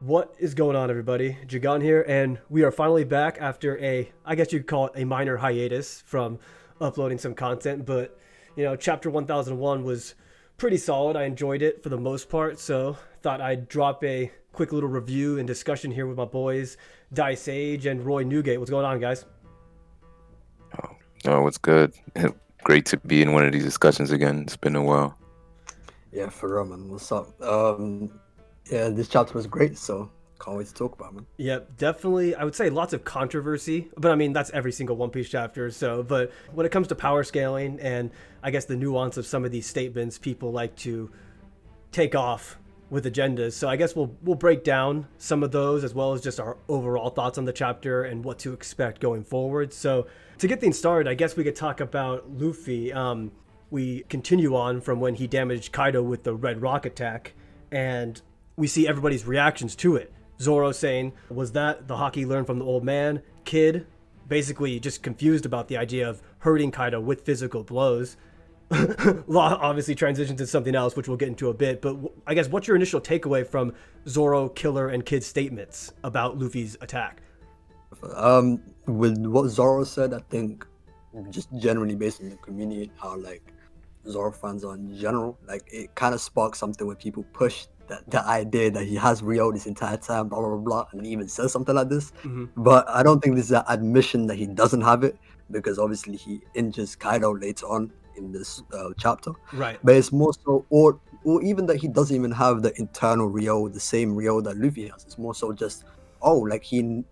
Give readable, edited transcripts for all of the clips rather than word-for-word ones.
What is going on, everybody? Jagan here, and we are finally back after I guess you could call it a minor hiatus from uploading some content. But, chapter 1001 was pretty solid. I enjoyed it for the most part, so thought I'd drop a quick little review and discussion here with my boys, Dice Age and Roy Newgate. What's going on, guys? Oh, oh, what's good? Great to be in one of these discussions again. It's been a while. Yeah, for real, man. What's up? Yeah, this chapter was great, so can't wait to talk about it, man. Yep, definitely. I would say lots of controversy, but I mean, that's every single One Piece chapter. So, but when it comes to power scaling and I guess the nuance of some of these statements, people like to take off with agendas. So I guess we'll break down some of those as well as just our overall thoughts on the chapter and what to expect going forward. So to get things started, I guess we could talk about Luffy. We continue on from when he damaged Kaido with the Red Rock attack, and we see everybody's reactions to it. Zoro saying, was that the hockey learned from the old man? Kid, basically just confused about the idea of hurting Kaido with physical blows. Law obviously transitions to something else, which we'll get into a bit, but I guess what's your initial takeaway from Zoro, Killer, and Kid's statements about Luffy's attack? With what Zoro said, I think just generally based on the community, how like Zoro fans are in general, like it kind of sparks something when people push that idea that he has Rio this entire time, blah blah blah, and he even says something like this. Mm-hmm. But I don't think this is an admission that he doesn't have it, because obviously he injures Kaido later on in this chapter. Right. But it's more so, or even that he doesn't even have the internal Rio, the same Rio that Luffy has. It's more so just, oh, like he's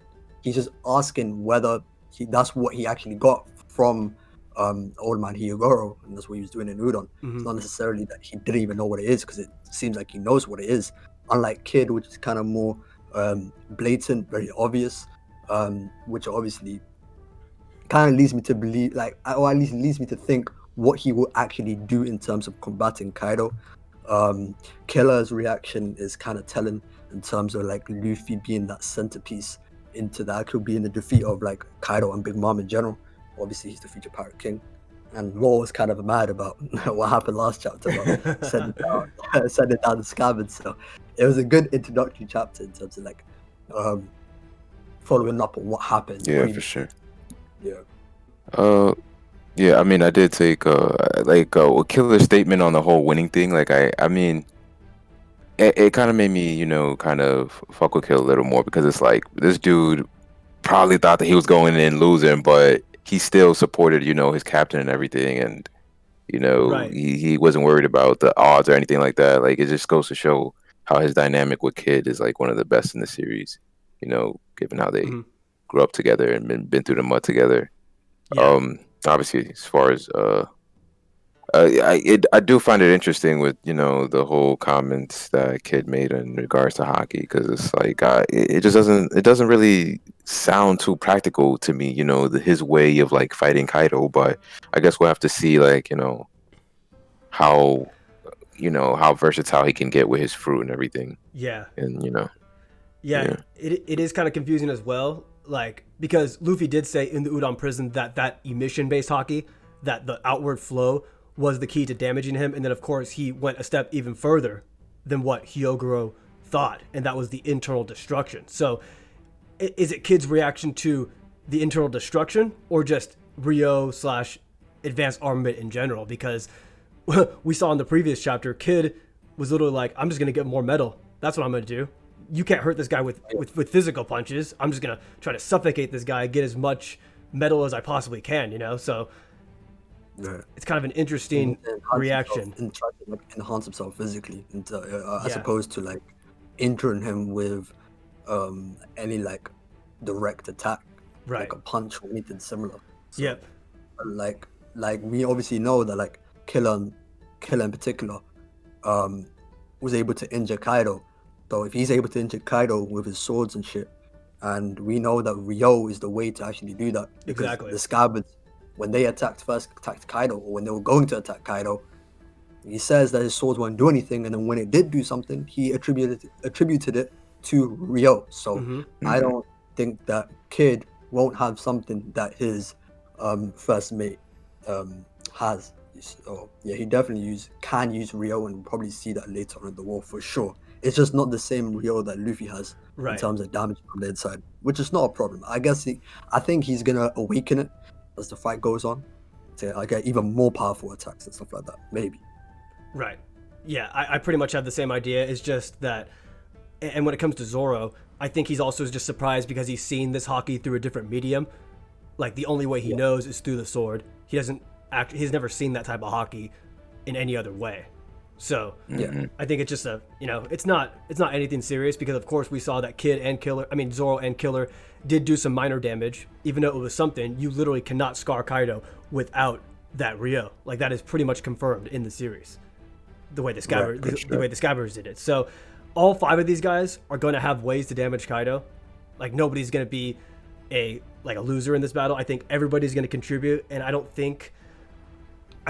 just asking whether that's what he actually got from old man Hyogoro, and that's what he was doing in Udon. Mm-hmm. It's not necessarily that he didn't even know what it is, because it seems like he knows what it is, unlike Kid, which is kind of more blatant, very obvious, which obviously kind of leads me to believe, like, or at least leads me to think what he will actually do in terms of combating Kaido. Killer's reaction is kind of telling in terms of like Luffy being that centerpiece into that could be in the defeat of like Kaido and Big Mom in general. Obviously, he's the future Pirate King, and Law was kind of mad about what happened last chapter, about sending down the scabbard. So it was a good introductory chapter in terms of like following up on what happened. Yeah, for sure. Yeah. Yeah. I mean, I did take a killer statement on the whole winning thing. Like, I mean, it kind of made me, kind of fuck with Kill a little more, because it's like this dude probably thought that he was going in losing, but he still supported, his captain and everything, and Right. he wasn't worried about the odds or anything like that. Like, it just goes to show how his dynamic with Kid is like one of the best in the series. Given how they Mm-hmm. grew up together and been through the mud together. Yeah. Obviously, as far as I do find it interesting with the whole comments that Kid made in regards to hockey, because it's like it just doesn't really sound too practical to me, his way of like fighting Kaido. But I guess we'll have to see, like, how how versatile he can get with his fruit and everything. Yeah. And Yeah. It is kind of confusing as well, like, because Luffy did say in the Udon prison that emission based hockey, that the outward flow was the key to damaging him, and then of course he went a step even further than what Hyogoro thought, and that was the internal destruction. So is it Kid's reaction to the internal destruction, or just Rio slash advanced armament in general? Because we saw in the previous chapter, Kid was literally like, I'm just gonna get more metal, that's what I'm gonna do. You can't hurt this guy with physical punches. I'm just gonna try to suffocate this guy, get as much metal as I possibly can. So Yeah. it's kind of an interesting reaction. And try to like enhance himself physically, as Yeah. opposed to like injuring him with any like direct attack, Right. like a punch or anything similar. So, Yep. like we obviously know that like Killer in particular was able to injure Kaido. So if he's able to injure Kaido with his swords and shit, and we know that Ryo is the way to actually do that, because Exactly. the scabbards, when they attacked Kaido, or when they were going to attack Kaido, he says that his swords won't do anything, and then when it did do something, he attributed it to Ryo. So Mm-hmm. I don't think that Kid won't have something that his first mate has. So yeah, he definitely can use Ryo, and we'll probably see that later on in the war for sure. It's just not the same Ryo that Luffy has in Right. terms of damage from the inside, which is not a problem. I think he's gonna awaken it as the fight goes on to get even more powerful attacks and stuff like that. Maybe. Right. Yeah, I pretty much have the same idea. It's just that, and when it comes to Zoro, I think he's also just surprised because he's seen this hockey through a different medium. Like the only way he knows is through the sword. He's never seen that type of hockey in any other way. So I think it's just it's not anything serious, because of course we saw that Zoro and Killer did do some minor damage. Even though it was something, you literally cannot scar Kaido without that Ryo. Like that is pretty much confirmed in the series. The way the Scabbers did it. So all 5 of these guys are going to have ways to damage Kaido. Like nobody's going to be a loser in this battle. I think everybody's going to contribute, and I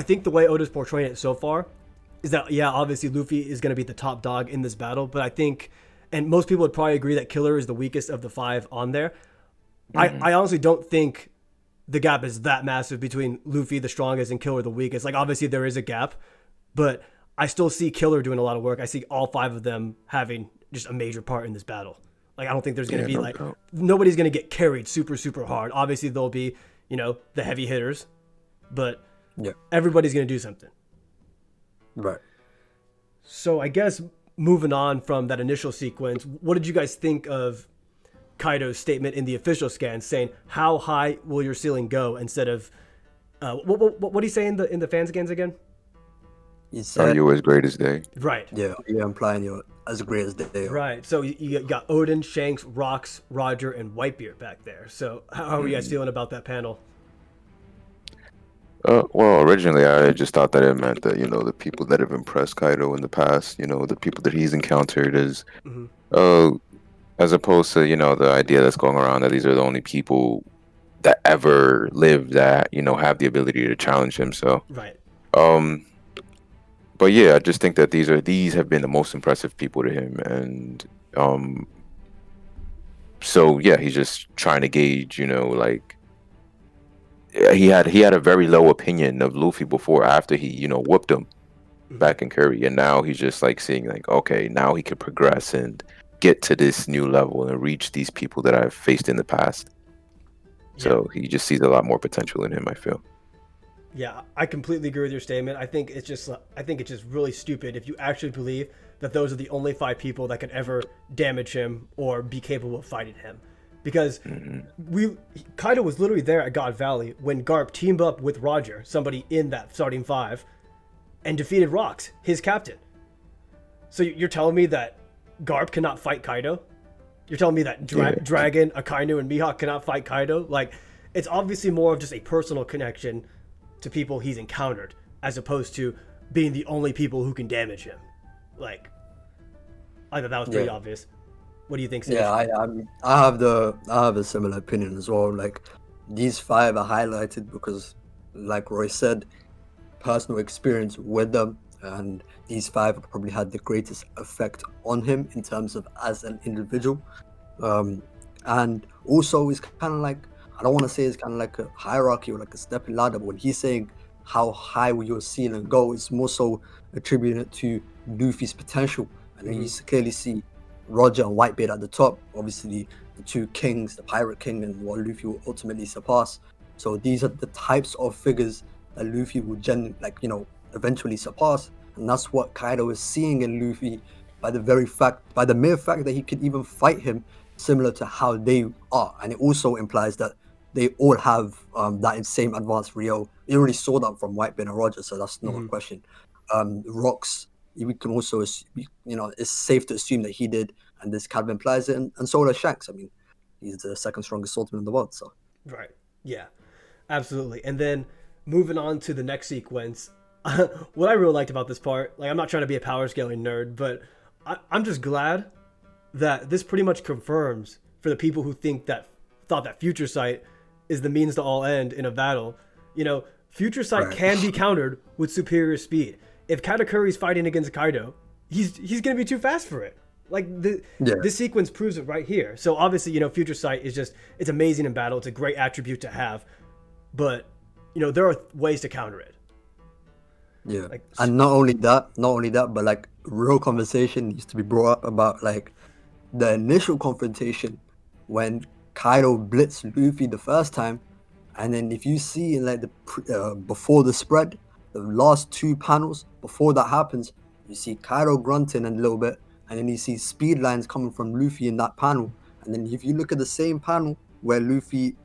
think the way Oda's portraying it so far is that, yeah, obviously Luffy is going to be the top dog in this battle, but I think, and most people would probably agree, that Killer is the weakest of the 5 on there. I honestly don't think the gap is that massive between Luffy the strongest and Killer the weakest. Like obviously there is a gap, but I still see Killer doing a lot of work. I see all 5 of them having just a major part in this battle. Like I don't think there's going to be nobody's going to get carried super, super hard. Obviously there'll be, the heavy hitters, but everybody's going to do something. Right. So I guess moving on from that initial sequence, what did you guys think of Kaido's statement in the official scan saying, "How high will your ceiling go?" instead of what did he say in the fan scans again? He said, "Are you as great as they?" Right. Yeah, implying you're as great as they are. Right. So you got Odin, Shanks, Rox, Roger, and Whitebeard back there. So how are you guys feeling about that panel? Well, originally I just thought that it meant that, the people that have impressed Kaido in the past, the people that he's encountered as opposed to, the idea that's going around that these are the only people that ever lived that, have the ability to challenge him. So, right. But yeah, I just think that these have been the most impressive people to him. And, so yeah, he's just trying to gauge, he had a very low opinion of Luffy before, after he whooped him back in Curry, and now he's just seeing okay, now he can progress and get to this new level and reach these people that I've faced in the past. So he just sees a lot more potential in him, I feel. Yeah, I completely agree with your statement. I think it's just really stupid if you actually believe that those are the only 5 people that could ever damage him or be capable of fighting him. Because Kaido was literally there at God Valley when Garp teamed up with Roger, somebody in that starting 5, and defeated Rox, his captain. So you're telling me that Garp cannot fight Kaido? You're telling me that Dragon, Akainu, and Mihawk cannot fight Kaido? It's obviously more of just a personal connection to people he's encountered, as opposed to being the only people who can damage him. I thought that was pretty obvious. What do you think, Sage? Yeah, I have a similar opinion as well. These 5 are highlighted because, like Roy said, personal experience with them, and these 5 probably had the greatest effect on him in terms of as an individual. And also, it's kind of I don't want to say it's kind of like a hierarchy or a stepping ladder, but when he's saying how high will your ceiling go, it's more so attributed to Luffy's potential, and then you clearly see Roger and Whitebeard at the top, obviously the 2 kings, the Pirate King and what Luffy will ultimately surpass. So these are the types of figures that Luffy will eventually surpass, and that's what Kaido is seeing in Luffy by the mere fact that he could even fight him similar to how they are. And it also implies that they all have that same advanced Ryo. You already saw that from Whitebeard and Roger, so that's not a question. Rox, we can also, it's safe to assume that he did, and this kind of implies it, and so does Shanks. I mean, he's the second strongest swordsman in the world, so. Right, yeah, absolutely. And then moving on to the next sequence, what I really liked about this part, I'm not trying to be a power scaling nerd, but I'm just glad that this pretty much confirms for the people who thought that Future Sight is the means to all end in a battle. Future Sight can be countered with superior speed. If Katakuri's fighting against Kaido, he's going to be too fast for it. This sequence proves it right here. So obviously, Future Sight is it's amazing in battle. It's a great attribute to have, but there are ways to counter it. Yeah, and not only that, but real conversation needs to be brought up about like the initial confrontation when Kaido blitzed Luffy the first time, and then if you see in like the before the spread, the last two panels before that happens, you see Kaido grunting a little bit, and then you see speed lines coming from Luffy in that panel, and then if you look at the same panel where Luffy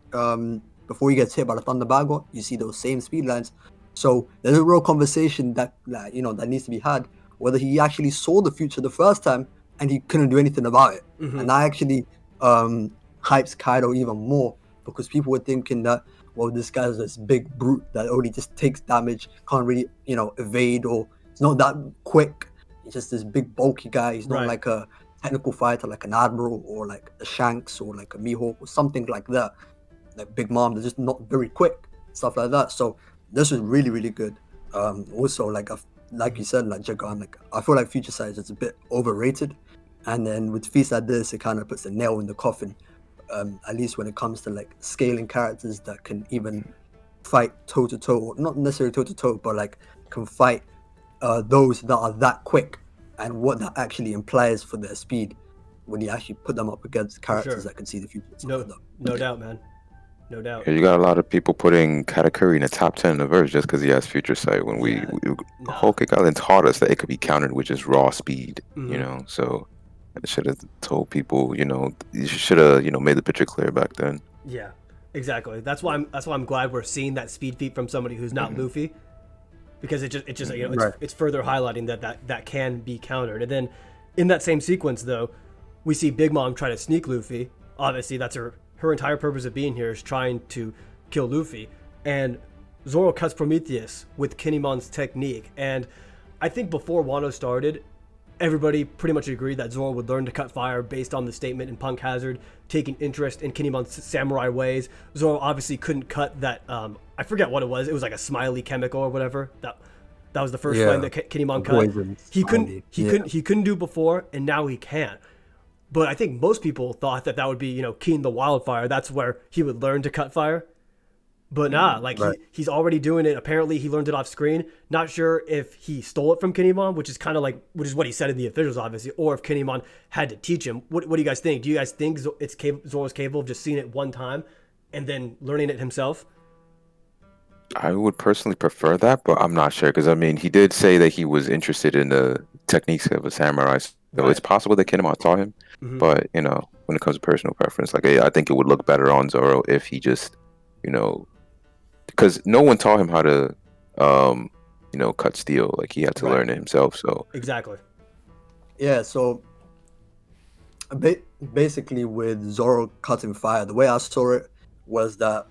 before he gets hit by the Thunder Bagua, you see those same speed lines. So there's a real conversation that that needs to be had, whether he actually saw the future the first time and he couldn't do anything about it. Mm-hmm. And that actually hypes Kaido even more, because people were thinking that, well, this guy's this big brute that only just takes damage, can't really, evade, or it's not that quick. He's just this big bulky guy. He's not like a technical fighter like an Admiral or like a Shanks or like a Mihawk or something like that. Like Big Mom, they're just not very quick, stuff like that. So this was really, really good. Also, like you said, like Jagan, like I feel like Future Size is a bit overrated, and then with feats like this, it kind of puts a nail in the coffin. At least when it comes to like scaling characters that can even fight toe to toe, not necessarily toe to toe, but like can fight those that are that quick, and what that actually implies for their speed when you actually put them up against characters that can see the future. No doubt, man. No doubt. Yeah, you got a lot of people putting Katakuri in the top 10 in the verse just because he has Future Sight. When Hulk Island taught us that it could be countered with just raw speed, So I should have told people, you should have, made the picture clear back then. Yeah, exactly. That's why I'm glad we're seeing that speed feat from somebody who's not Luffy, because it's further highlighting that can be countered. And then in that same sequence, though, we see Big Mom try to sneak Luffy. Obviously, that's her entire purpose of being here is trying to kill Luffy. And Zoro cuts Prometheus with Kinemon's technique. And I think before Wano started, everybody pretty much agreed that Zoro would learn to cut fire based on the statement in Punk Hazard, taking interest in Kinemon's samurai ways. Zoro obviously couldn't cut that, I forget what it was. It was like a smiley chemical or whatever. That was the first flame that Kinemon cut. He couldn't do before, and now he can. But I think most people thought that would be, Keen the Wildfire. That's where he would learn to cut fire. But he's already doing it. Apparently, he learned it off screen. Not sure if he stole it from Kinemon, which is what he said in the officials, obviously, or if Kinemon had to teach him. What do you guys think? Do you guys think Zoro's capable of just seeing it one time and then learning it himself? I would personally prefer that, but I'm not sure, because he did say that he was interested in the techniques of a samurai. So it's possible that Kinemon taught him, but when it comes to personal preference, I think it would look better on Zoro if he just, because no one taught him how to, cut steel. Like he had to learn it himself. So exactly. Yeah. So basically, with Zoro cutting fire, the way I saw it was that,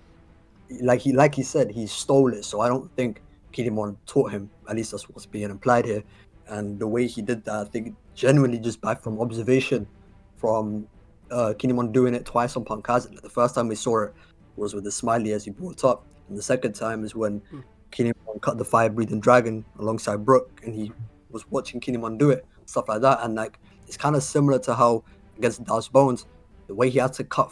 like he said, he stole it. So I don't think Kinemon taught him. At least that's what's being implied here. And the way he did that, I think genuinely just from observation, from Kinemon doing it twice on Punk Hazard. The first time we saw it was with the smiley, as you brought up, and the second time is when Kinemon cut the fire-breathing dragon alongside Brook, and he was watching Kinemon do it, stuff like that. And like it's kind of similar to how against Darth Bones, the way he had to cut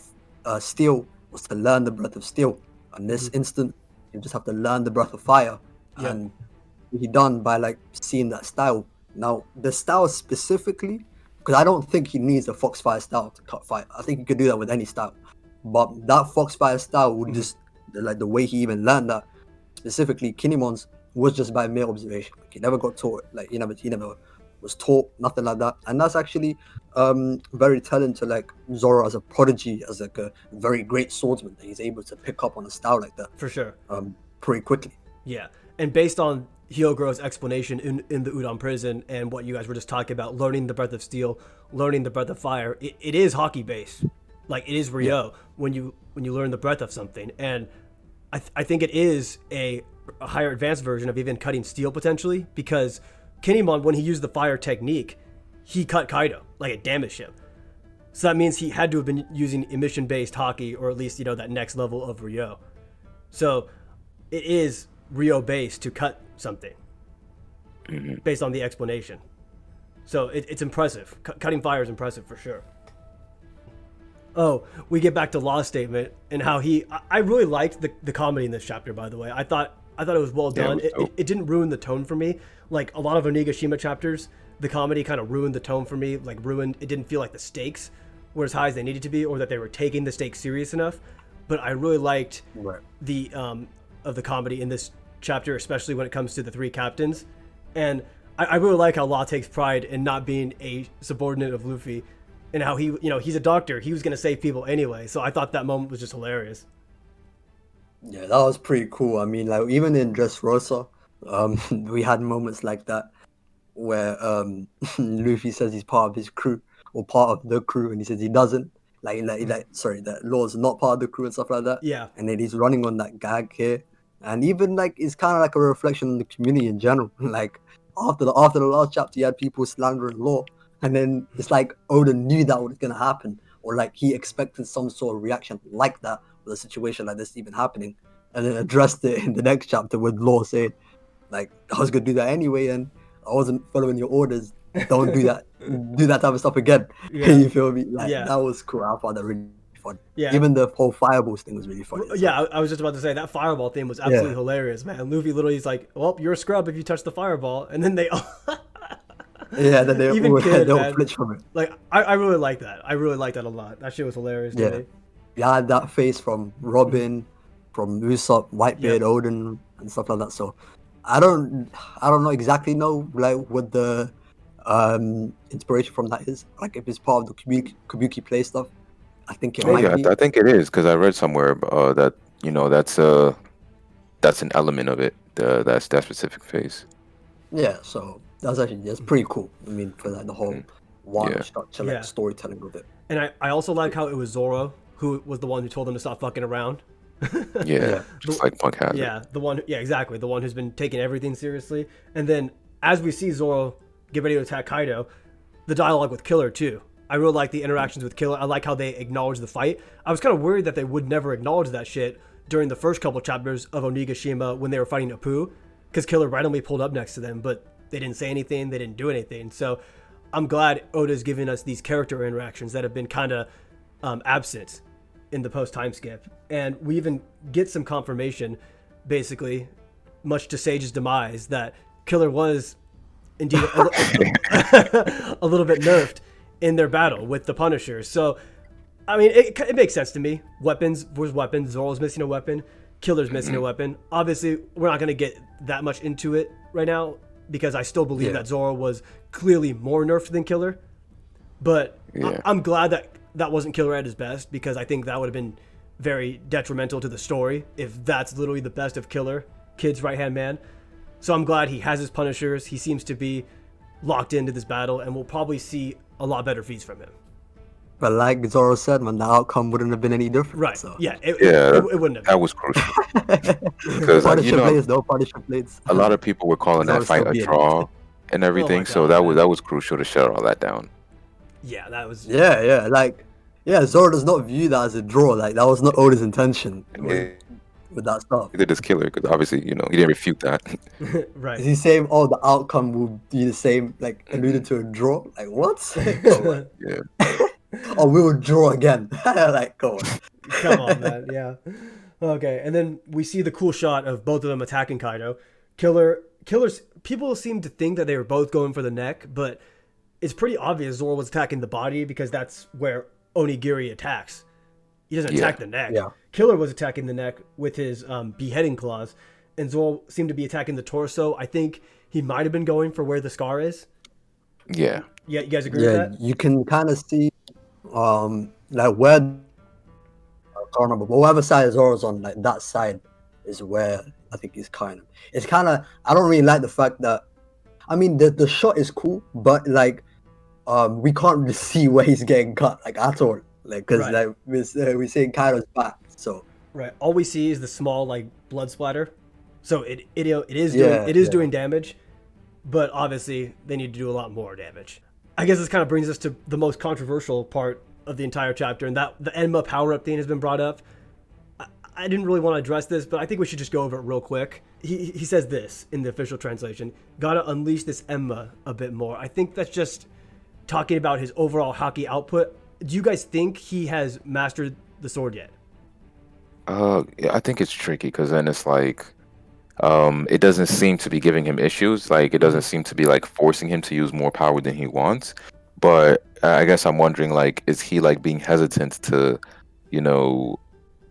steel was to learn the breath of steel. In this instant, you just have to learn the breath of fire, and he done by like seeing that style. Now the style specifically, because I don't think he needs a Foxfire style to cut fire. I think he could do that with any style, but that Foxfire style would just like the way he even learned that specifically Kinemon's was just by mere observation. Like, he never got taught. Like he never was taught, nothing like that. And that's actually very telling to like Zoro as a prodigy, as like a very great swordsman, that he's able to pick up on a style like that for sure pretty quickly. Yeah, and based on Hyogro's explanation in the Udon prison and what you guys were just talking about, learning the breath of steel, learning the breath of fire, it is hockey based. Like it is Ryo when you learn the breath of something. And I think it is a higher advanced version of even cutting steel potentially, because Kinemon, when he used the fire technique, he cut Kaido, like it damaged him. So that means he had to have been using emission based hockey, or at least that next level of Ryo. So it is Ryo based to cut something based on the explanation. So it's impressive. Cutting fire is impressive for sure. Oh, we get back to Law's statement and how I really liked the comedy in this chapter, by the way. I thought it was well done. It didn't ruin the tone for me. Like a lot of Onigashima chapters, the comedy kind of ruined the tone for me. Like ruined, it didn't feel like the stakes were as high as they needed to be, or that they were taking the stakes serious enough. But I really liked the of the comedy in this chapter, especially when it comes to the three captains. And I really like how Law takes pride in not being a subordinate of Luffy, and how he, you know, he's a doctor. He was going to save people anyway. So I thought that moment was just hilarious. Yeah, that was pretty cool. I mean, like even in Dressrosa, we had moments like that where Luffy says he's part of his crew or part of the crew, and he says he doesn't. Sorry, that Law's not part of the crew and stuff like that. Yeah. And then he's running on that gag here, and even like it's kind of like a reflection on the community in general. Like after the last chapter, you had people slandering Law, and then it's like Oda knew that was gonna happen, or like he expected some sort of reaction like that with a situation like this even happening, and then addressed it in the next chapter with Law saying, like, I was gonna do that anyway, and I wasn't following your orders. Don't do that. Do that type of stuff again. Yeah. You feel me? Like, Yeah. that was cool. I found that really fun. Yeah. Even the whole fireballs thing was really funny. Yeah, I was just about to say that fireball thing was absolutely hilarious, man. Luffy literally is like, well, you're a scrub if you touch the fireball. And then they all... Yeah, then they Even all Kid, they'll man. flinch from it. Like, I really like that. I really like that a lot. That shit was hilarious to Yeah. me. You had that face from Robin, from Usopp, Whitebeard, Yep. Odin, and stuff like that. So I don't know exactly like what the inspiration from that is. Like if it's part of the Kabuki play stuff, I think it might be. I think it is because I read somewhere that you know that's an element of it. That's that specific face. Yeah, so that's pretty cool. I mean, for like the whole one structure, like Yeah. storytelling of it. And I also like how it was Zoro who was the one who told them to stop fucking around. Yeah, just like Punk has it. Yeah, exactly. The one who's been taking everything seriously. And then as we see Zoro get ready to attack Kaido, the dialogue with Killer too. I really like the interactions with Killer. I like how they acknowledge the fight. I was kind of worried that they would never acknowledge that shit during the first couple chapters of Onigashima when they were fighting Apu, because Killer randomly pulled up next to them, but they didn't say anything, they didn't do anything. So I'm glad Oda's giving us these character interactions that have been kind of absent in the post time skip. And we even get some confirmation, basically, much to Sage's demise, that Killer was indeed a little bit nerfed in their battle with the Punisher. So, I mean, it makes sense to me. Weapons versus weapons. Zoro's missing a weapon. Killer's missing a weapon. Obviously, we're not going to get that much into it right now because I still believe that Zoro was clearly more nerfed than Killer. But I'm glad that wasn't Killer at his best, because I think that would have been very detrimental to the story if that's literally the best of Killer, Kid's right-hand man. So I'm glad he has his Punishers. He seems to be locked into this battle, and we'll probably see a lot better feats from him. But like Zoro said, man, the outcome wouldn't have been any different. Right. So. Yeah. It wouldn't have. That was crucial. Because Punisher blades, no Punisher blades. a lot of people were calling that fight a draw and everything. God, so that was crucial to shut all that down. Yeah, that was. Yeah, Zoro does not view that as a draw. Like that was not Oda's intention with that stuff. He did his Killer because obviously, he didn't refute that. Right. Is he saying, "Oh, the outcome will be the same," like alluded to a draw? Like what? Yeah. Oh, we will draw again. Like, go on. Come on, man. Yeah. Okay, and then we see the cool shot of both of them attacking Kaido. Killer's people seem to think that they were both going for the neck, but it's pretty obvious Zoro was attacking the body because that's where Onigiri attacks. He doesn't attack the neck. Yeah. Killer was attacking the neck with his beheading claws, and Zoro seemed to be attacking the torso. I think he might have been going for where the scar is. Yeah. Yeah, you guys agree with that? You can kind of see, like where. I can't remember, but whatever side Zoro's on, like that side is where I think he's kind of. It's kind of. I don't really like the fact that. I mean, the shot is cool, but like, we can't really see where he's getting cut, like at all, like because like we're seeing Kaido's back, so. Right. All we see is the small like blood splatter, so it is doing damage, but obviously they need to do a lot more damage. I guess this kind of brings us to the most controversial part of the entire chapter, and that the Enma power-up thing has been brought up. I didn't really want to address this, but I think we should just go over it real quick. He says this in the official translation: "Gotta unleash this Enma a bit more." I think that's just talking about his overall hockey output. Do you guys think he has mastered the sword yet? Yeah, I think it's tricky because then it's like, it doesn't seem to be giving him issues. Like it doesn't Mhm. seem to be like forcing him to use more power than he wants. But I guess I'm wondering, like, is he like being hesitant to, you know,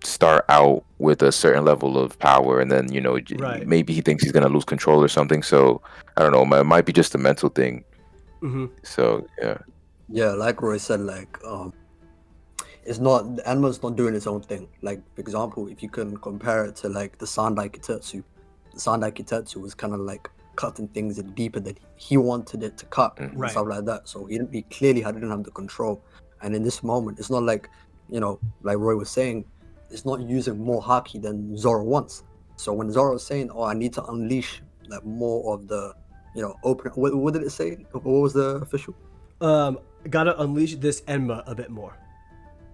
start out with a certain level of power, and then Right. maybe he thinks he's gonna lose control or something. So I don't know. It might be just a mental thing. Hmm. So yeah. Yeah, like Roy said, like it's not, the Enma's not doing its own thing. Like, for example, if you can compare it to like the Sandai Kitetsu, the Sandai Kitetsu was kind of like cutting things deeper than he wanted it to cut Mhm. and Right. stuff like that. So he clearly didn't have the control. And in this moment, it's not like, like Roy was saying, it's not using more haki than Zoro wants. So when Zoro was saying, "Oh, I need to unleash like more of the, open," what did it say? What was the official? Gotta unleash this Enma a bit more.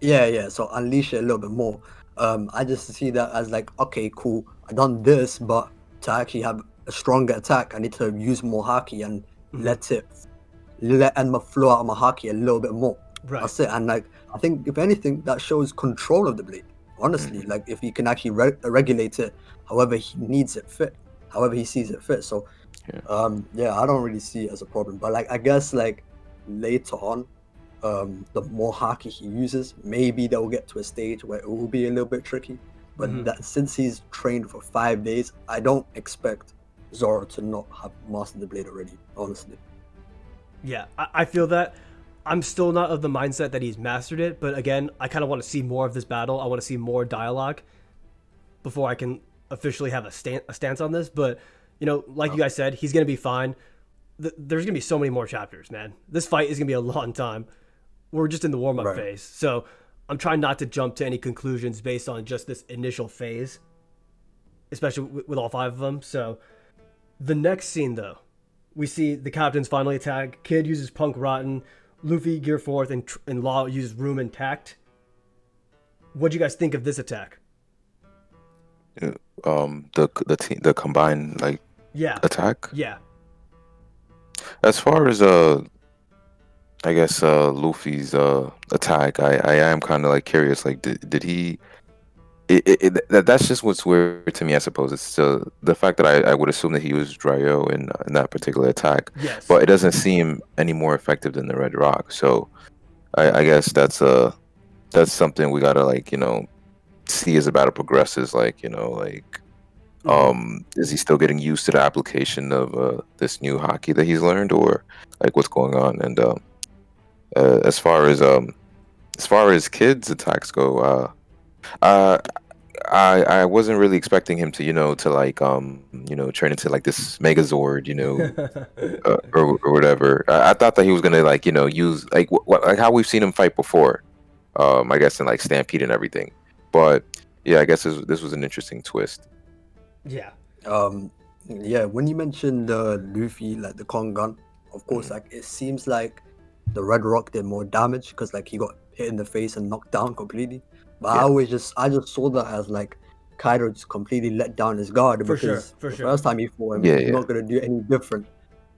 Yeah. So unleash it a little bit more. I just see that as like, okay, cool. I done this, but to actually have a stronger attack, I need to use more haki and Hmm. let Enma flow out of my haki a little bit more. Right. That's it. And like, I think if anything, that shows control of the blade. Honestly, Mhm. like if he can actually regulate it, however he needs it fit, however he sees it fit. So Yeah. yeah, I don't really see it as a problem. But like, I guess like later on, the more haki he uses, maybe they'll get to a stage where it will be a little bit tricky. But Hmm. that since he's trained for 5 days, I don't expect Zoro to not have mastered the blade already. Honestly, Yeah, I feel that. I'm still not of the mindset that he's mastered it, but again, I kind of want to see more of this battle. I want to see more dialogue before I can officially have a stance on this. But like you guys said, he's gonna be fine. There's gonna be so many more chapters, man. This fight is gonna be a long time. We're just in the warm up right? phase, so I'm trying not to jump to any conclusions based on just this initial phase, especially with all five of them. So the next scene, though, we see the captains finally attack. Kid uses Punk Rotten, Luffy Gear Forth, and Law uses Room and Tact. What'd you guys think of this attack? Yeah. The combined like Yeah, attack. yeah. As far as I guess Luffy's attack, I am kind of like curious. Like, did he? That's just what's weird to me. I suppose it's the fact that I would assume that he used Dryo in that particular attack, Yes. but it doesn't seem any more effective than the Red Rock. So I guess that's something we gotta like see as the battle progresses. Like like Hmm. is he still getting used to the application of this new hockey that he's learned, or like what's going on? And as far as kids attacks go, uh, I wasn't really expecting him to to like turn into like this Megazord, or whatever. I thought that he was gonna like use like like how we've seen him fight before. I guess in like Stampede and everything. But yeah, I guess this was an interesting twist. Yeah. Um, yeah, when you mentioned Luffy, like the Kong gun, of course, Mhm. like it seems like the Red Rock did more damage because like he got hit in the face and knocked down completely. But Yeah. I just saw that as like Kaido just completely let down his guard For sure. because For the sure. first time he fought him, Yeah, he's yeah. not gonna do any different.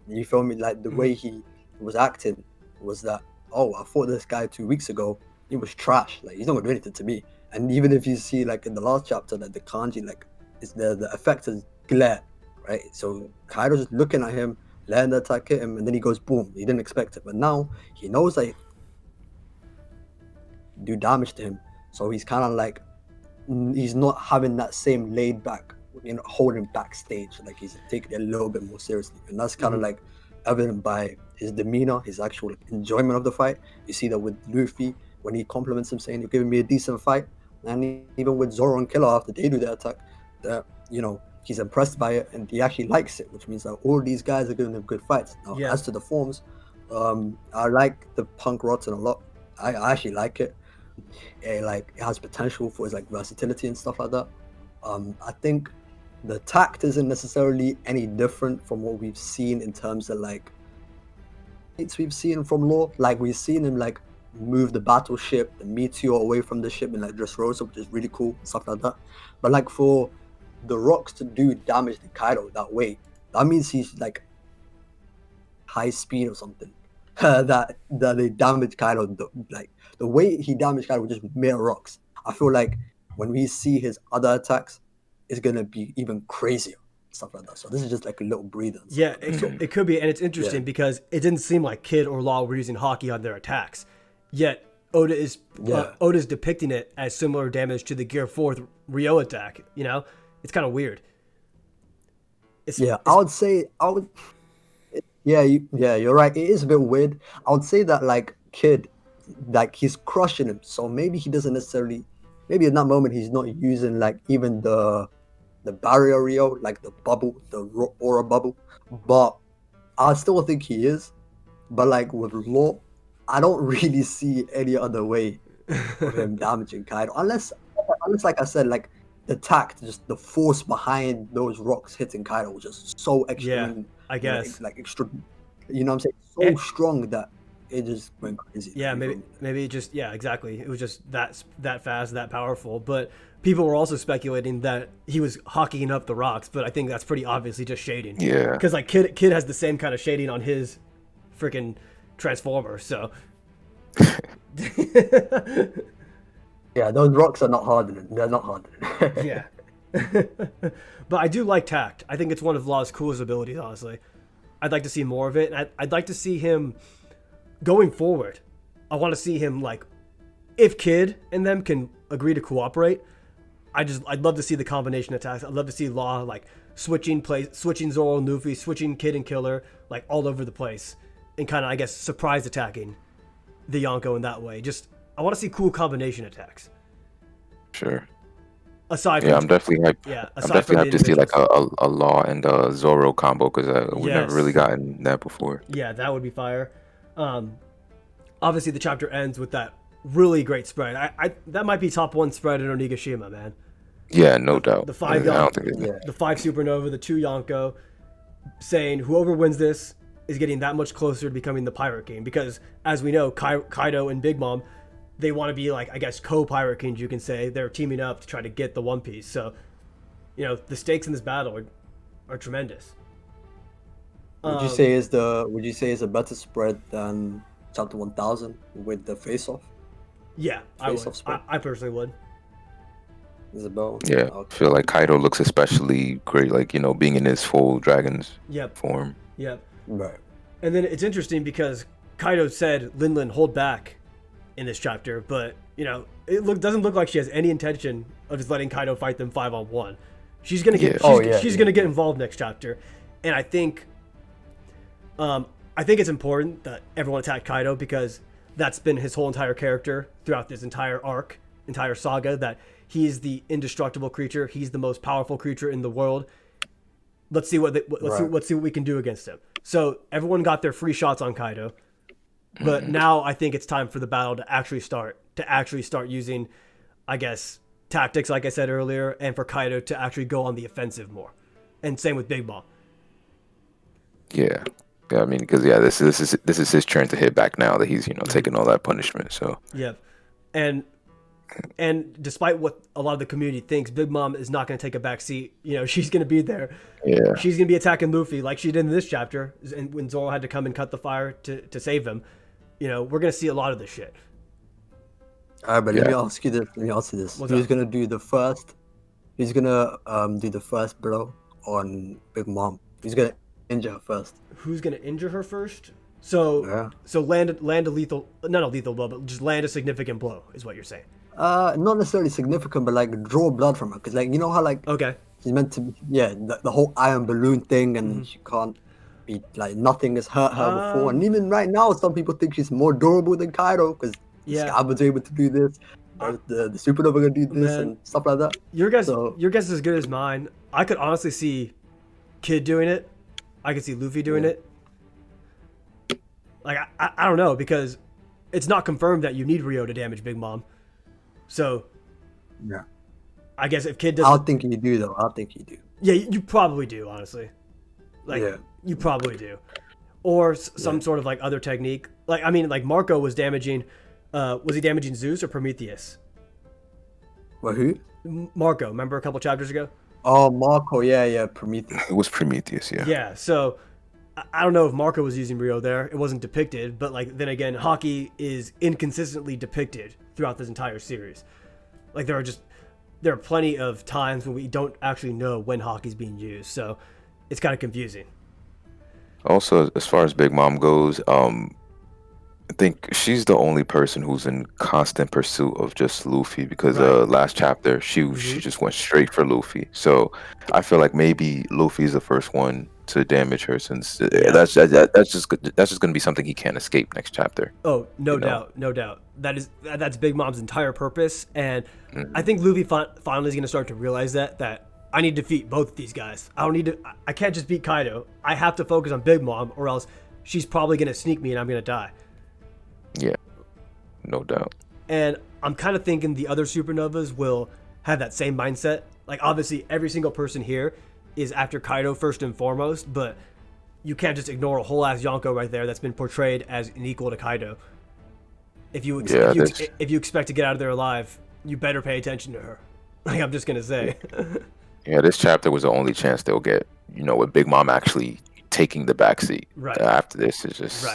You feel me? Like the Hmm. way he was acting was that, oh, I fought this guy 2 weeks ago. He was trash. Like he's not gonna do anything to me. And even if you see like in the last chapter, like the kanji, like it's the effect is glare, right? So Kaido's just looking at him, letting the attack hit him, and then he goes boom. He didn't expect it, but now he knows that do damage to him. So he's kind of like he's not having that same laid back, holding backstage. Like he's taking it a little bit more seriously, and that's kind of Hmm. like evident by his demeanor, his actual enjoyment of the fight. You see that with Luffy when he compliments him, saying, "You're giving me a decent fight," and even with Zoro and Killer after they do the attack, that he's impressed by it and he actually likes it, which means that all these guys are giving him good fights. Now, Yeah. as to the forms, I like the Punk Rotten a lot. I actually like it. It has potential for its like versatility and stuff like that. I think the tact isn't necessarily any different from what we've seen in terms of like we've seen from Law. Like we've seen him like move the battleship, the meteor away from the ship and like Dressrosa, which is really cool and stuff like that. But like for the rocks to do damage to Kaido that way, that means he's like high speed or something. That they damage Kaido like the way he damaged Kaido with just mere rocks. I feel like when we see his other attacks, it's gonna be even crazier. stuff like that. So this is just like a little breather. Yeah, it could be, and it's interesting because it didn't seem like Kid or Law were using Haki on their attacks, yet Oda's depicting it as similar damage to the Gear 4th Ryo attack. You know, it's kind of weird. I would say you're right. It is a bit weird. I would say that like Kid, like he's crushing him. So maybe he doesn't necessarily. Maybe in that moment he's not using like even the barrier Ryo, like the bubble, the aura bubble. But I still think he is. But like with Law, I don't really see any other way of him damaging Kaido, unless like I said, like the tact, just the force behind those rocks hitting Kaido was just so extreme. Yeah, I guess like extra. You know what I'm saying? So strong that it just went crazy. Yeah, maybe just exactly. It was just that fast, that powerful. But people were also speculating that he was hockeying up the rocks, but I think that's pretty obviously just shading. Yeah. Because like Kid has the same kind of shading on his freaking transformer. So. Yeah, those rocks are not hardening. They're not hardening. Yeah. But I do like tact. I think it's one of Law's coolest abilities, honestly. I'd like to see more of it. I'd like to see him going forward. I want to see him, like, if Kid and them can agree to cooperate, I'd love to see the combination attacks. I'd love to see Law, like, switching Zoro and Luffy, switching Kid and Killer, like, all over the place. And kind of, I guess, surprise attacking the Yonko in that way. I want to see cool combination attacks. Sure. Aside from I'm definitely hyped to see like a Law and a Zoro combo, because we've never really gotten that before. Yeah, that would be fire. Obviously the chapter ends with that really great spread. I that might be top 1 spread in Onigashima, man. Yeah, no doubt. The 5 the 5 Supernova, the 2 Yonko, saying whoever wins this is getting that much closer to becoming the Pirate King, because as we know, Kaido and Big Mom, they want to be like, I guess, co-Pirate Kings, you can say. They're teaming up to try to get the One Piece. So, you know, the stakes in this battle are tremendous. Would you say is a better spread than chapter 1000 with the face-off? Yeah, I would. I personally would. Isabel? Yeah, okay. I feel like Kaido looks especially great, like, you know, being in his full dragon's form. Yep. Right. And then it's interesting because Kaido said, Linlin, hold back in this chapter, but, you know, doesn't look like she has any intention of just letting Kaido fight them 5-on-1. She's gonna get she's gonna get involved next chapter, and I think it's important that everyone attack Kaido, because that's been his whole entire character throughout this entire arc, entire saga, that he is the indestructible creature. He's the most powerful creature in the world. Let's see let's see what we can do against him. So everyone got their free shots on Kaido, but now I think it's time for the battle to actually start using, I guess, tactics, like I said earlier, and for Kaido to actually go on the offensive more. And same with Big Mom. Yeah, I mean, because this is his turn to hit back now that he's, you know, taking all that punishment. So yeah, and despite what a lot of the community thinks, Big Mom is not going to take a back seat. You know, she's going to be there. Yeah, she's going to be attacking Luffy like she did in this chapter, and when Zoro had to come and cut the fire to save him. You know, we're going to see a lot of this shit. All right, but let me ask you this. Who's going to do the first? Who's going to do the first blow on Big Mom? Who's going to injure her first? Who's going to injure her first? So land a lethal, not a lethal blow, but just land a significant blow is what you're saying. Not necessarily significant, but like draw blood from her, because like, you know how like she's meant to be, the whole iron balloon thing, and she can't be like, nothing has hurt her before, and even right now some people think she's more durable than Kaido, because Scabard's able to do this, the Supernova gonna do this, and stuff like that. Your guess is as good as mine. I could honestly see Kid doing it. I could see Luffy doing it. Like, I don't know, because it's not confirmed that you need Ryo to damage Big Mom. So, I guess if Kid doesn't... I don't think you do, though. I don't think you do. Yeah, you probably do, honestly. Like, you probably do. Or some sort of, like, other technique. Like, I mean, like, Marco was damaging... was he damaging Zeus or Prometheus? Well, who? Marco, remember a couple chapters ago? Oh, Marco, yeah, Prometheus. It was Prometheus, yeah. Yeah, so... I don't know if Marco was using Ryo there. It wasn't depicted, but like then again, Haki is inconsistently depicted throughout this entire series. Like there are just there are plenty of times when we don't actually know when hockey's being used, so it's kind of confusing. Also, as far as Big Mom goes, I think she's the only person who's in constant pursuit of just Luffy because Right. last chapter she just went straight for Luffy. So I feel like maybe Luffy's the first one to damage her since that's just gonna be something he can't escape next chapter. Oh, no you know? doubt, no doubt. That's Big Mom's entire purpose, and I think Luffy finally is going to start to realize that I need to defeat both of these guys. I can't just beat Kaido. I have to focus on Big Mom, or else she's probably going to sneak me and I'm going to die. Yeah, no doubt. And I'm kind of thinking the other supernovas will have that same mindset. Like, obviously, every single person here is after Kaido first and foremost, but you can't just ignore a whole ass Yonko right there that's been portrayed as an equal to Kaido. If you expect to get out of there alive, you better pay attention to her. Like, I'm just gonna say. Yeah, this chapter was the only chance they'll get, with Big Mom actually taking the backseat. Right. After this, it's just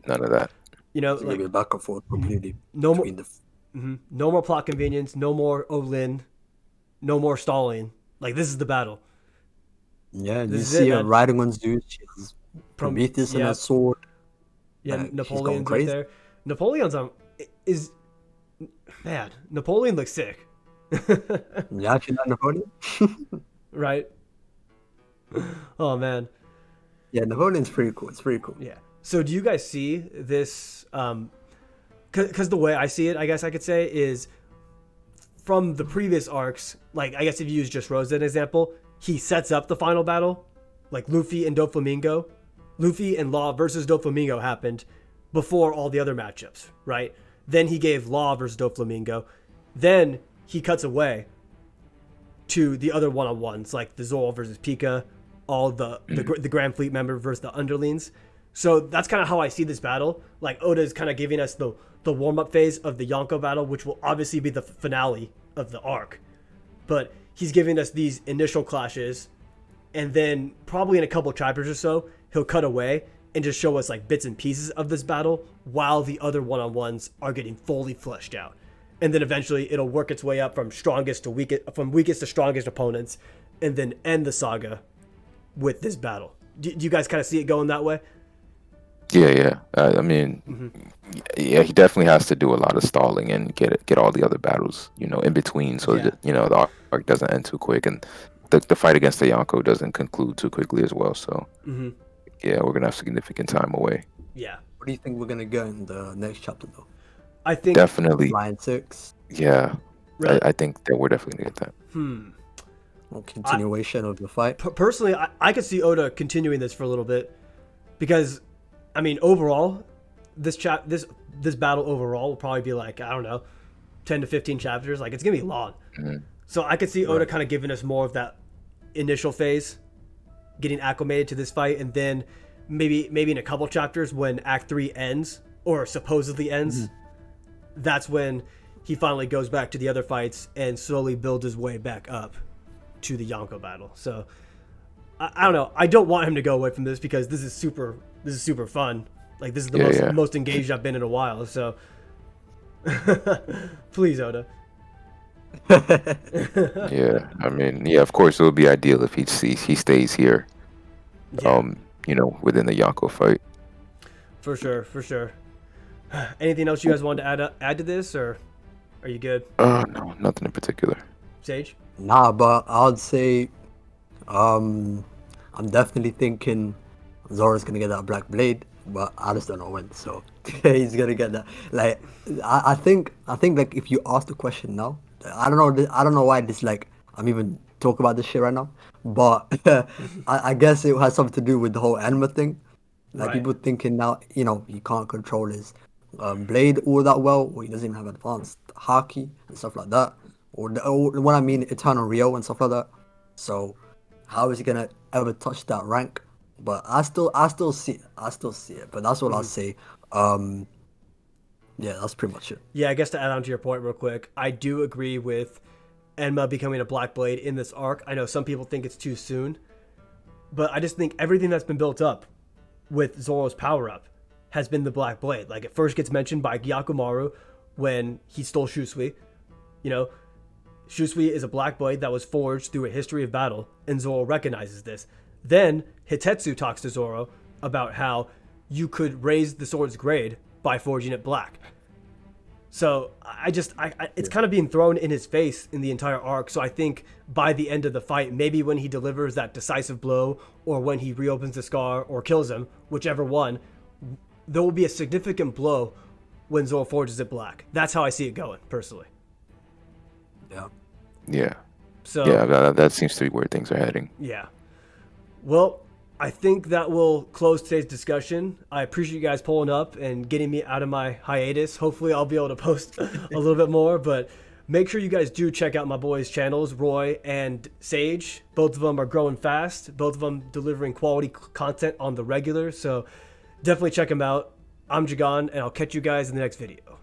none of that. It's gonna be back and forth completely. No more plot convenience. No more Olin. No more stalling. Like, this is the battle. Yeah, you see her riding on Zeus. She has Prometheus and a sword. Yeah, Napoleon's right there. Napoleon's Napoleon looks sick. You actually like Napoleon? Right. Oh man. Yeah, Napoleon's pretty cool. It's pretty cool. Yeah. So do you guys see this? Because the way I see it, I guess I could say, is from the previous arcs. Like, I guess if you use just Rose as an example, he sets up the final battle, like Luffy and Doflamingo. Luffy and Law versus Doflamingo happened before all the other matchups, right? Then he gave Law versus Doflamingo. Then he cuts away to the other one-on-ones, like the Zoro versus Pika, all the Grand Fleet member versus the underlings. So that's kind of how I see this battle. Like, Oda is kind of giving us the warm-up phase of the Yonko battle, which will obviously be the finale of the arc. But he's giving us these initial clashes, and then probably in a couple chapters or so, he'll cut away and just show us like bits and pieces of this battle while the other one-on-ones are getting fully fleshed out. And then eventually it'll work its way up from weakest to strongest opponents, and then end the saga with this battle. Do you guys kind of see it going that way? Yeah. I mean, yeah, he definitely has to do a lot of stalling and get all the other battles, in between, so that the arc doesn't end too quick, and the fight against the Yonko doesn't conclude too quickly as well. So, yeah, we're gonna have significant time away. Yeah. What do you think we're gonna get in the next chapter, though? I think definitely Line 6. Yeah, right. I think that we're definitely gonna get that. Or continuation of the fight. Personally, I could see Oda continuing this for a little bit, because, I mean, overall, this battle overall will probably be like, I don't know, 10 to 15 chapters. Like, it's gonna be long. So I could see Oda kind of giving us more of that initial phase, getting acclimated to this fight, and then maybe in a couple chapters when Act 3 ends, or supposedly ends, that's when he finally goes back to the other fights and slowly builds his way back up to the Yonko battle. So I don't know. I don't want him to go away from this, because this is super fun. Like, this is the most engaged I've been in a while. So please, Oda. Yeah, I mean, of course it would be ideal if he stays here, within the Yonko fight. For sure. Anything else you guys wanted to add to this, or are you good? No, nothing in particular. Sage? Nah, but I would say, I'm definitely thinking Zoro's gonna get that black blade, but I just don't know when. So he's gonna get that. Like, I think like, if you ask the question now, I don't know why this, like, I'm even talking about this shit right now, but I guess it has something to do with the whole Enma thing. Like, people thinking now, he can't control his blade all that well, or he doesn't even have advanced haki and stuff like that, or what I mean, Eternal Rio and stuff like that. So how is he gonna ever touch that rank? But I still see it. But that's what I'll say. Yeah, that's pretty much it. Yeah, I guess to add on to your point real quick, I do agree with Enma becoming a Black Blade in this arc. I know some people think it's too soon, but I just think everything that's been built up with Zoro's power-up has been the Black Blade. Like, it first gets mentioned by Gyakumaru when he stole Shusui, Shusui is a black blade that was forged through a history of battle, and Zoro recognizes this. Then Hitetsu talks to Zoro about how you could raise the sword's grade by forging it black. So it's kind of being thrown in his face in the entire arc. So I think by the end of the fight, maybe when he delivers that decisive blow, or when he reopens the scar or kills him, whichever one, there will be a significant blow when Zoro forges it black. That's how I see it going, personally. Yeah. Yeah. So Yeah, that seems to be where things are heading. yeah. Well, I think that will close today's discussion. I appreciate you guys pulling up and getting me out of my hiatus. Hopefully I'll be able to post a little bit more, but make sure you guys do check out my boys' channels, Roy and Sage. Both of them are growing fast. Both of them delivering quality content on the regular. So definitely check them out. I'm Jagan, and I'll catch you guys in the next video.